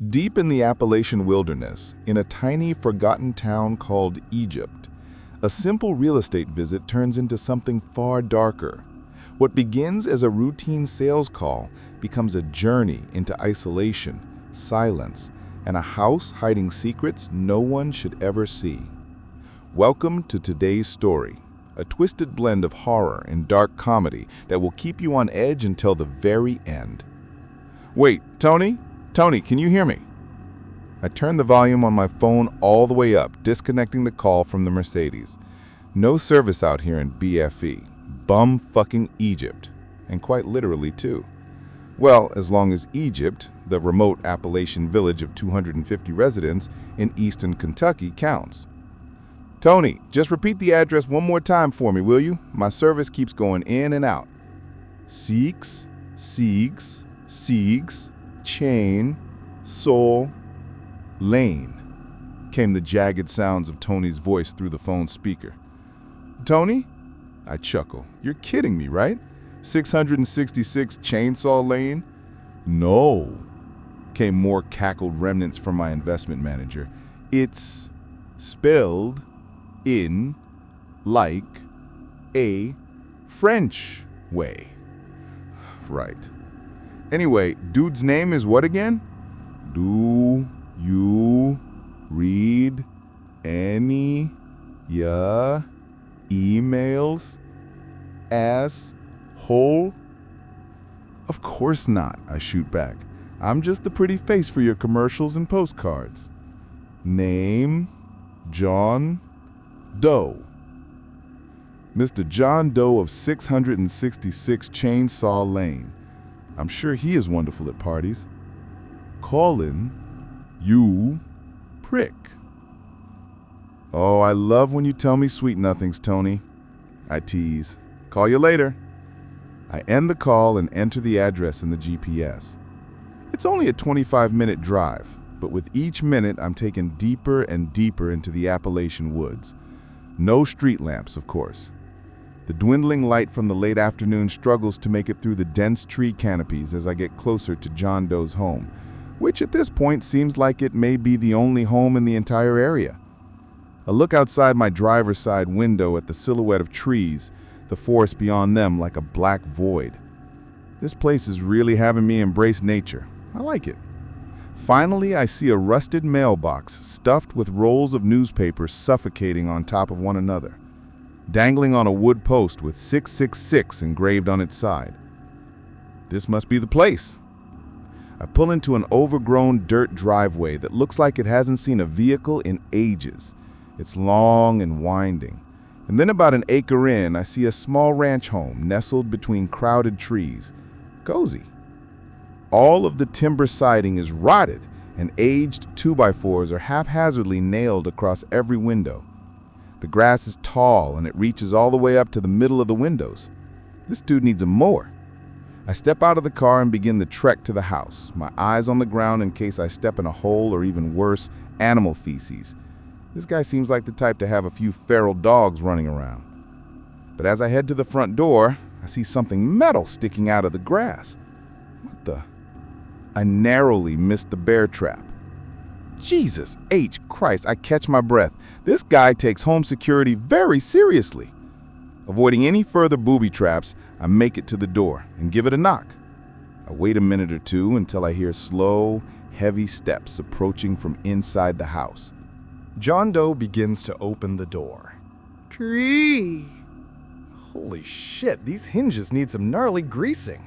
Deep in the Appalachian wilderness, in a tiny, forgotten town called Egypt, a simple real estate visit turns into something far darker. What begins as a routine sales call becomes a journey into isolation, silence, and a house hiding secrets no one should ever see. Welcome to today's story, a twisted blend of horror and dark comedy that will keep you on edge until the very end. Wait, Tony? Tony, can you hear me? I turned the volume on my phone all the way up, disconnecting the call from the Mercedes. No service out here in BFE. Bum-fucking Egypt. And quite literally, too. Well, as long as Egypt, the remote Appalachian village of 250 residents in eastern Kentucky, counts. Tony, just repeat the address one more time for me, will you? My service keeps going in and out. Siegs, Chain, Soul, Lane, came the jagged sounds of Tony's voice through the phone speaker. Tony? I chuckle. You're kidding me, right? 666 Chainsaw Lane? No, came more cackled remnants from my investment manager. It's spelled in like a French way. Right. Anyway, dude's name is what again? Do you read any emails, asshole? Of course not, I shoot back. I'm just the pretty face for your commercials and postcards. Name, John Doe. Mr. John Doe of 666 Chainsaw Lane. I'm sure he is wonderful at parties. Collin, you prick. Oh, I love when you tell me sweet nothings, Tony. I tease. Call you later. I end the call and enter the address in the GPS. It's only a 25-minute drive, but with each minute I'm taken deeper and deeper into the Appalachian woods. No street lamps, of course. The dwindling light from the late afternoon struggles to make it through the dense tree canopies as I get closer to John Doe's home, which at this point seems like it may be the only home in the entire area. I look outside my driver's side window at the silhouette of trees, the forest beyond them like a black void. This place is really having me embrace nature. I like it. Finally, I see a rusted mailbox stuffed with rolls of newspapers suffocating on top of one another, dangling on a wood post with 666 engraved on its side. This must be the place. I pull into an overgrown dirt driveway that looks like it hasn't seen a vehicle in ages. It's long and winding. And then about an acre in, I see a small ranch home nestled between crowded trees. Cozy. All of the timber siding is rotted, and aged 2x4s are haphazardly nailed across every window. The grass is tall, and it reaches all the way up to the middle of the windows. This dude needs a mower. I step out of the car and begin the trek to the house, my eyes on the ground in case I step in a hole or even worse, animal feces. This guy seems like the type to have a few feral dogs running around. But as I head to the front door, I see something metal sticking out of the grass. What the? I narrowly missed the bear trap. Jesus H. Christ, I catch my breath. This guy takes home security very seriously. Avoiding any further booby traps, I make it to the door and give it a knock. I wait a minute or two until I hear slow, heavy steps approaching from inside the house. John Doe begins to open the door. Tree! Holy shit, these hinges need some gnarly greasing.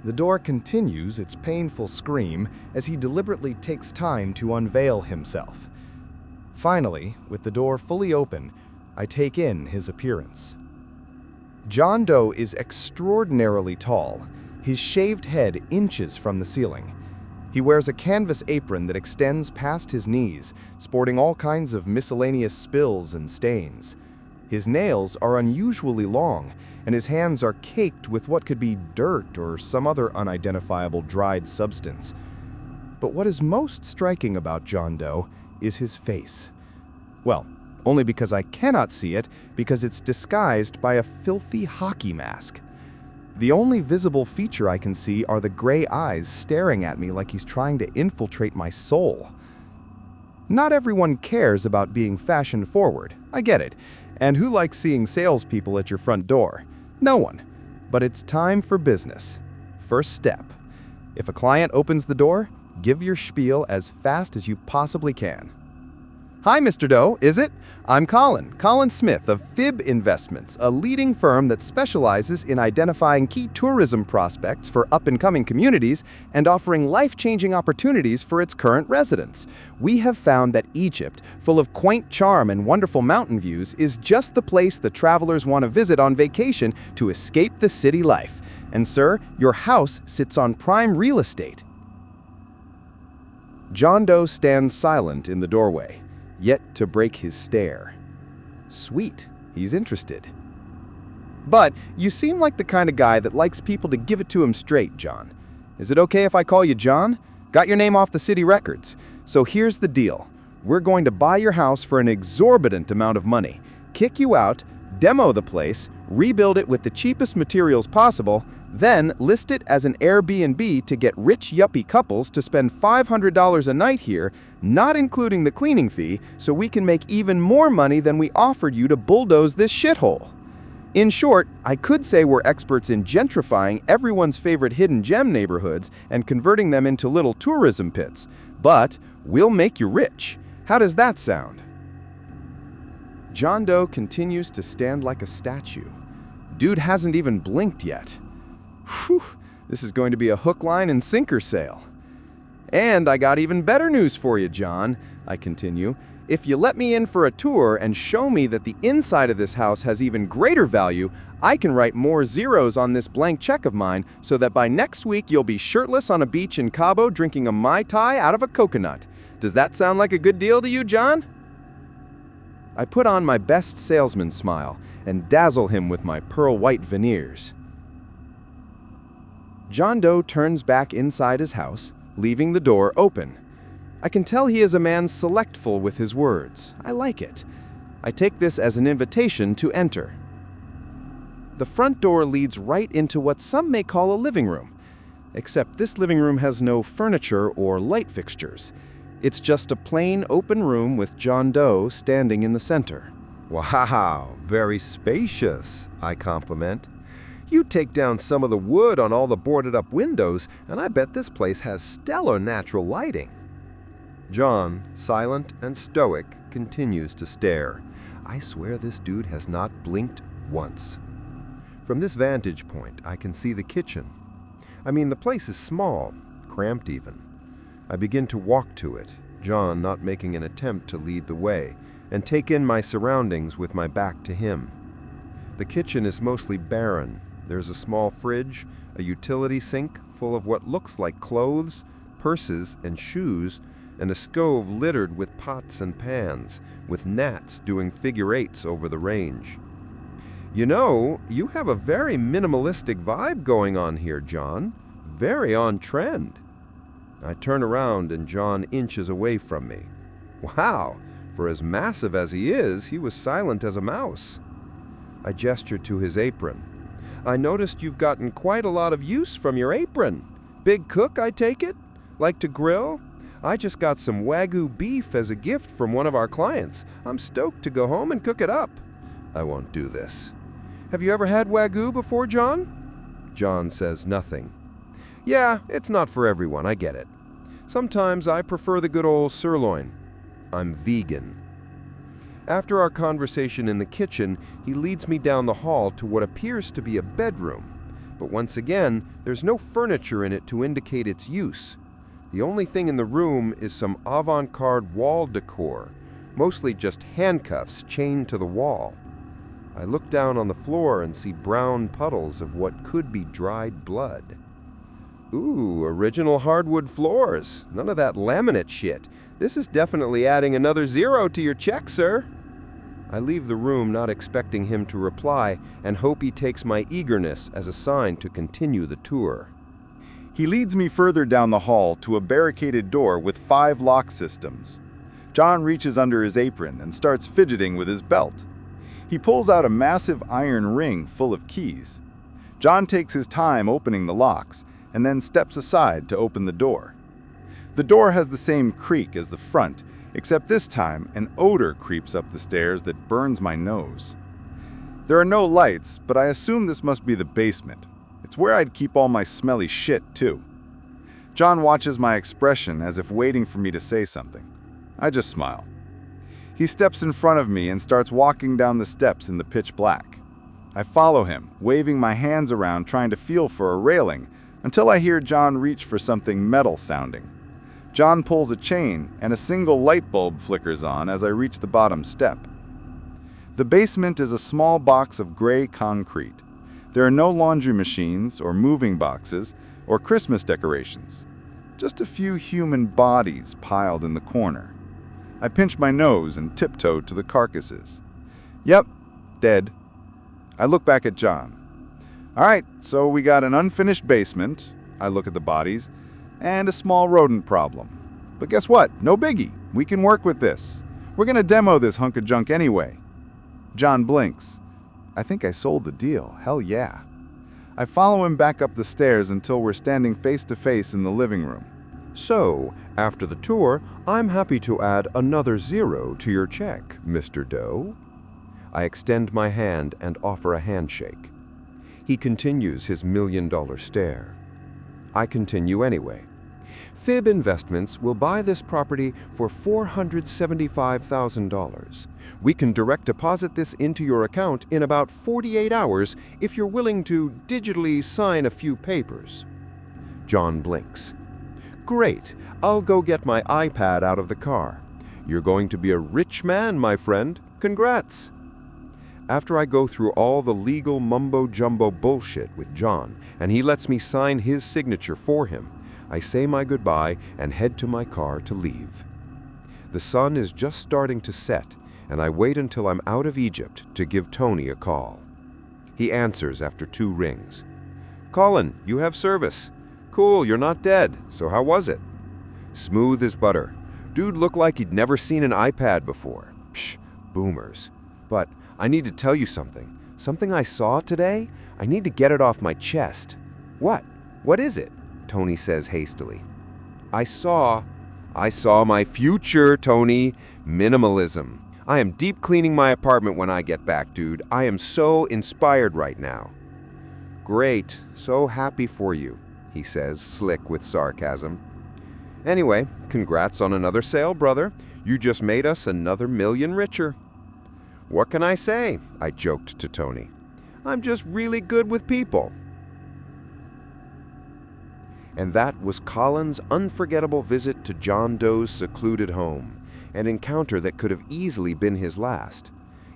The door continues its painful scream as he deliberately takes time to unveil himself. Finally, with the door fully open, I take in his appearance. John Doe is extraordinarily tall, his shaved head inches from the ceiling. He wears a canvas apron that extends past his knees, sporting all kinds of miscellaneous spills and stains. His nails are unusually long, and his hands are caked with what could be dirt or some other unidentifiable dried substance. But what is most striking about John Doe is his face. Well, only because I cannot see it, because it's disguised by a filthy hockey mask. The only visible feature I can see are the gray eyes staring at me like he's trying to infiltrate my soul. Not everyone cares about being fashion forward, I get it. And who likes seeing salespeople at your front door? No one. But it's time for business. First step. If a client opens the door, give your spiel as fast as you possibly can. Hi, Mr. Doe, is it? I'm Collin Smith of Fib Investments, a leading firm that specializes in identifying key tourism prospects for up-and-coming communities and offering life-changing opportunities for its current residents. We have found that Egypt, full of quaint charm and wonderful mountain views, is just the place the travelers want to visit on vacation to escape the city life. And sir, your house sits on prime real estate. John Doe stands silent in the doorway, yet to break his stare. Sweet, he's interested. But you seem like the kind of guy that likes people to give it to him straight, John. Is it okay if I call you John? Got your name off the city records. So here's the deal. We're going to buy your house for an exorbitant amount of money, kick you out, demo the place, rebuild it with the cheapest materials possible, then list it as an Airbnb to get rich yuppie couples to spend $500 a night here, not including the cleaning fee, so we can make even more money than we offered you to bulldoze this shithole. In short, I could say we're experts in gentrifying everyone's favorite hidden gem neighborhoods and converting them into little tourism pits. But we'll make you rich. How does that sound? John Doe continues to stand like a statue. Dude hasn't even blinked yet. Whew, this is going to be a hook, line, and sinker sale. And I got even better news for you, John, I continue. If you let me in for a tour and show me that the inside of this house has even greater value, I can write more zeros on this blank check of mine so that by next week you'll be shirtless on a beach in Cabo drinking a Mai Tai out of a coconut. Does that sound like a good deal to you, John? I put on my best salesman smile and dazzle him with my pearl white veneers. John Doe turns back inside his house, leaving the door open. I can tell he is a man selectful with his words. I like it. I take this as an invitation to enter. The front door leads right into what some may call a living room, except this living room has no furniture or light fixtures. It's just a plain open room with John Doe standing in the center. Wow, very spacious, I compliment. You take down some of the wood on all the boarded-up windows, and I bet this place has stellar natural lighting. John, silent and stoic, continues to stare. I swear this dude has not blinked once. From this vantage point, I can see the kitchen. I mean, the place is small, cramped even. I begin to walk to it, John not making an attempt to lead the way, and take in my surroundings with my back to him. The kitchen is mostly barren. There's a small fridge, a utility sink full of what looks like clothes, purses, and shoes, and a stove littered with pots and pans, with gnats doing figure eights over the range. You know, you have a very minimalistic vibe going on here, John. Very on trend. I turn around and John inches away from me. Wow, for as massive as he is, he was silent as a mouse. I gesture to his apron. I noticed you've gotten quite a lot of use from your apron. Big cook, I take it? Like to grill? I just got some Wagyu beef as a gift from one of our clients. I'm stoked to go home and cook it up. I won't do this. Have you ever had Wagyu before, John? John says nothing. Yeah, it's not for everyone, I get it. Sometimes I prefer the good old sirloin. I'm vegan. After our conversation in the kitchen, he leads me down the hall to what appears to be a bedroom. But once again, there's no furniture in it to indicate its use. The only thing in the room is some avant-garde wall decor, mostly just handcuffs chained to the wall. I look down on the floor and see brown puddles of what could be dried blood. Ooh, original hardwood floors. None of that laminate shit. This is definitely adding another zero to your check, sir. I leave the room not expecting him to reply and hope he takes my eagerness as a sign to continue the tour. He leads me further down the hall to a barricaded door with 5 lock systems. John reaches under his apron and starts fidgeting with his belt. He pulls out a massive iron ring full of keys. John takes his time opening the locks and then steps aside to open the door. The door has the same creak as the front, except this time an odor creeps up the stairs that burns my nose. There are no lights, but I assume this must be the basement. It's where I'd keep all my smelly shit, too. John watches my expression as if waiting for me to say something. I just smile. He steps in front of me and starts walking down the steps in the pitch black. I follow him, waving my hands around trying to feel for a railing, until I hear John reach for something metal sounding. John pulls a chain, and a single light bulb flickers on as I reach the bottom step. The basement is a small box of gray concrete. There are no laundry machines or moving boxes or Christmas decorations. Just a few human bodies piled in the corner. I pinch my nose and tiptoe to the carcasses. Yep, dead. I look back at John. All right, so we got an unfinished basement, I look at the bodies, and a small rodent problem. But guess what? No biggie. We can work with this. We're gonna demo this hunk of junk anyway. John blinks. I think I sold the deal. Hell yeah. I follow him back up the stairs until we're standing face to face in the living room. So, after the tour, I'm happy to add another 0 to your check, Mr. Doe. I extend my hand and offer a handshake. He continues his million-dollar stare. I continue anyway. Fib Investments will buy this property for $475,000. We can direct deposit this into your account in about 48 hours if you're willing to digitally sign a few papers. John blinks. Great, I'll go get my iPad out of the car. You're going to be a rich man, my friend. Congrats. After I go through all the legal mumbo-jumbo bullshit with John, and he lets me sign his signature for him, I say my goodbye and head to my car to leave. The sun is just starting to set, and I wait until I'm out of Egypt to give Tony a call. He answers after 2 rings. Collin, you have service. Cool, you're not dead. So how was it? Smooth as butter. Dude looked like he'd never seen an iPad before. Psh, boomers. But I need to tell you something. Something I saw today? I need to get it off my chest. What? What is it? Tony says hastily. I saw my future, Tony. Minimalism. I am deep cleaning my apartment when I get back, dude. I am so inspired right now. Great. So happy for you, he says, slick with sarcasm. Anyway, congrats on another sale, brother. You just made us another million richer. What can I say? I joked to Tony. I'm just really good with people. And that was Collin's unforgettable visit to John Doe's secluded home, an encounter that could have easily been his last.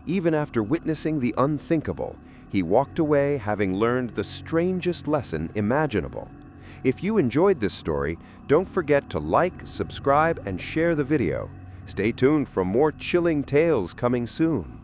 Even after witnessing the unthinkable, he walked away having learned the strangest lesson imaginable. If you enjoyed this story, don't forget to like, subscribe, and share the video. Stay tuned for more chilling tales coming soon.